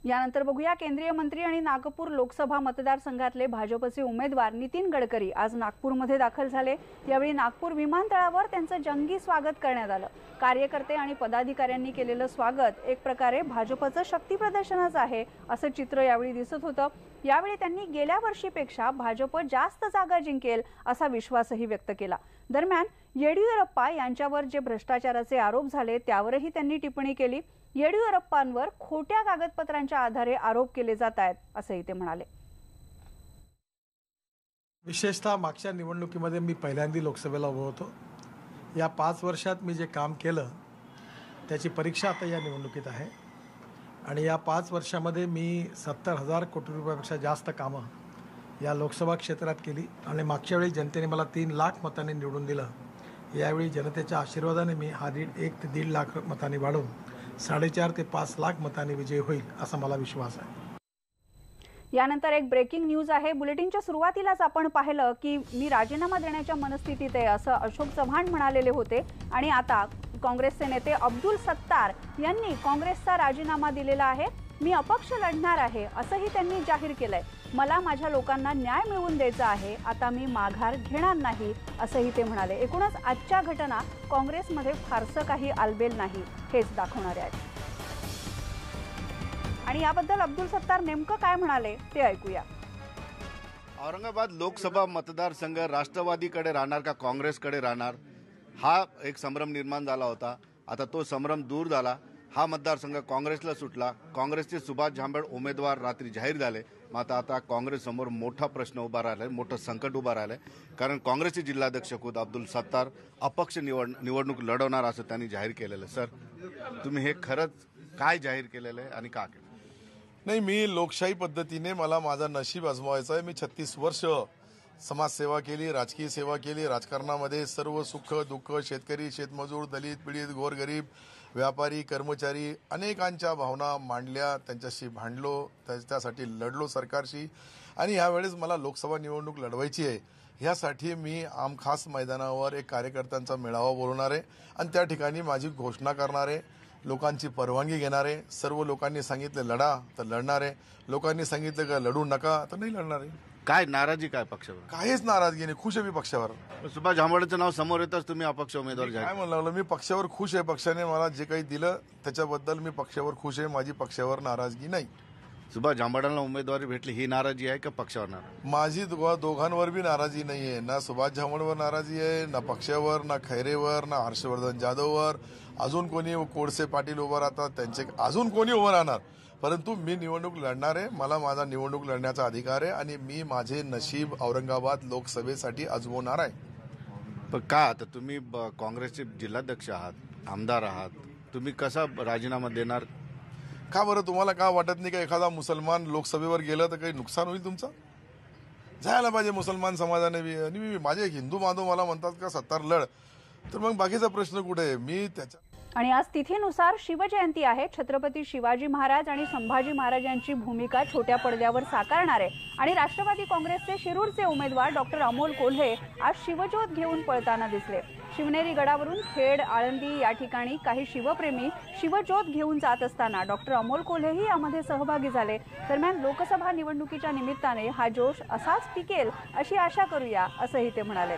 यानंतर बघूया केंद्रीय मंत्री आणि नागपूर लोकसभा मतदारसंघातले भाजपचे उमेदवार नितीन गडकरी आज नागपूरमध्ये दाखल झाले। यावेळी नागपूर विमानतळावर त्यांचं जंगी स्वागत करण्यात आलं। कार्यकर्ते आणि पदाधिकाऱ्यांनी केलेलं स्वागत एक प्रकारे भाजपचं शक्ती प्रदर्शनच आहे असं चित्र यावेळी दिसत होतं। यावेळी त्यांनी गेल्या वर्षीपेक्षा भाजप जास्त जागा जिंकेल असा विश्वासही व्यक्त केला। दरम्यान येडियुरप्पा यांच्यावर जे भ्रष्टाचाराचे आरोप झाले त्यावरही त्यांनी टिप्पणी केली। येडियुरप्पांवर खोट्या कागदपत्रांच्या आधारे आरोप केले जात आहेत असंही ते म्हणाले। विशेषतः मागच्या निवडणुकीमध्ये मी पहिल्यांदा लोकसभेला उभा होतो। या 5 वर्षात मी जे काम केलं त्याची परीक्षा आता या निवडणुकीत आहे आणि या 5 वर्षामध्ये मी 70,000 कोटी रुपयापेक्षा जास्त कामं या लोकसभा क्षेत्रात केली आणि मागच्या वेळी जनतेने मला 3 लाख मतांनी निवडून दिलं। यावेळी जनतेच्या आशीर्वादाने मी हा 1 ते 1.5 लाख मतांनी वाढून 4.5 ते 5 लाख मतांनी विजय होईल असा मला विश्वास आहे। यानंतर एक ब्रेकिंग न्यूज आहे। बुलेटिनच्या सुरुवातीलाच आपण पाहिलं की मी राजीनामा देण्याच्या मनस्थितीत आहे असं अशोक चव्हाण म्हणालेले होते आणि आता काँग्रेसचे नेते अब्दुल सत्तार यांनी काँग्रेसचा राजीनामा दिलेला आहे। मी अपक्ष लढणार आहे असंही त्यांनी जाहीर केलंय। मला माझ्या लोकांना न्याय मिळवून द्यायचा आहे, आता मी माघार घेणार नाही असंही ते म्हणाले। एकूणच आजच्या घटना काँग्रेसमध्ये फारसं काही आलबेल नाही हेच दाखवणारे आहेत आणि याबद्दल अब्दुल सत्तार नेमकं काय म्हणाले ते ऐकूया। औरंगाबाद लोकसभा मतदारसंघ राष्ट्रवादीकडे राहणार का काँग्रेसकडे राहणार हा एक संभ्रम निर्माण झाला होता। आता तो संभ्रम दूर झाला। हा मतदारसंघ काँग्रेसला सुटला। काँग्रेसचे सुभाष झांबड उमेदवार रात्री जाहीर झाले। मात्र आता काँग्रेस समोर मोठा प्रश्न उभा राहिलाय, मोठं संकट उभा राहिलंय, कारण काँग्रेसचे जिल्हाध्यक्ष खुद अब्दुल सत्तार अपक्ष निवडणूक लढवणार असं त्यांनी जाहीर केलेलं। सर, तुम्ही हे खरंच काय जाहीर केलेलं आहे आणि का केलं? नाही, मी लोकशाही पद्धतीने मला माझा नशीब आजमावायचा आहे। मी 36 वर्ष समाजसेवा केली, राजकीय सेवा केली। राजकारणामध्ये सर्व सुख दुःख, शेतकरी, शेतमजूर, दलित, पीडित, गोरगरीब, व्यापारी, कर्मचारी अनेकांच्या भावना मांडल्या, त्यांच्याशी भांडलो, त्यासाठी लढलो सरकारशी आणि यावेळेस मला लोकसभा निवडणूक लढवायची आहे। ह्यासाठी मी आमखास मैदानावर एक कार्यकर्त्यांचा मेळावा बोलवणार आहे आणि त्या ठिकाणी माझी घोषणा करणार आहे। लोकांची परवानगी घेणार आहे। सर्व लोकांनी सांगितलं लढा तर लढणार आहे, लोकांनी सांगितलं का लढू नका तर नाही लढणार आहे। काय नाराजी काय पक्षावर? काहीच नाराजगी नाही, खुश आहे मी पक्षावर। सुभाष झांबडचं नाव समोर येतच तुम्ही अपक्ष उमेदवार काय म्हणलं, मी पक्षावर खुश आहे। पक्षाने मला जे काही दिलं त्याच्याबद्दल मी पक्षावर खुश आहे। माझी पक्षावर नाराजगी नाही। सुभाष झांबडांना उमेदवारी भेटली ही नाराजी आहे का पक्षावर नाराजी? माझी दोघांवर बी नाराजी नाही आहे। ना सुभाष झांबडवर नाराजी आहे, ना पक्षावर, ना खैरेवर, ना हर्षवर्धन जाधववर। अजून कोणी कोळसे पाटील उभं राहतात त्यांचे, अजून कोणी उभं राहणार, परंतु मी निवडणूक लढणार आहे। मला माझा निवडणूक लढण्याचा अधिकार आहे आणि मी माझे नशीब औरंगाबाद लोकसभेसाठी आजमवणार आहे। पण का आता तुम्ही काँग्रेसचे जिल्हाध्यक्ष आहात, आमदार आहात, तुम्ही कसा राजीनामा देणार? का बरं, तुम्हाला का वाटत नाही का एखादा मुसलमान लोकसभेवर गेलं तर काही नुकसान होईल तुमचं? जायला पाहिजे मुसलमान समाजाने बी। आणि मी माझे हिंदू बांधव मला म्हणतात का सत्तार लढ, तर मग बाकीचा प्रश्न कुठे आहे? मी त्याच्या आणि आज तिथीनुसार शिवजयंती आहे। छत्रपती शिवाजी महाराज आणि संभाजी महाराजांची भूमिका छोट्या पडद्यावर साकारणार आहे आणि राष्ट्रवादी काँग्रेसचे शिरूरचे उमेदवार डॉक्टर अमोल कोल्हे आज शिवज्योत घेऊन पळताना दिसले। शिवनेरी गडावरून खेड, आळंदी या ठिकाणी काही शिवप्रेमी शिवज्योत घेऊन जात असताना डॉक्टर अमोल कोल्हेही यामध्ये सहभागी झाले। दरम्यान लोकसभा निवडणुकीच्या निमित्ताने हा जोश असाच टिकेल अशी आशा करूया असंही ते म्हणाले।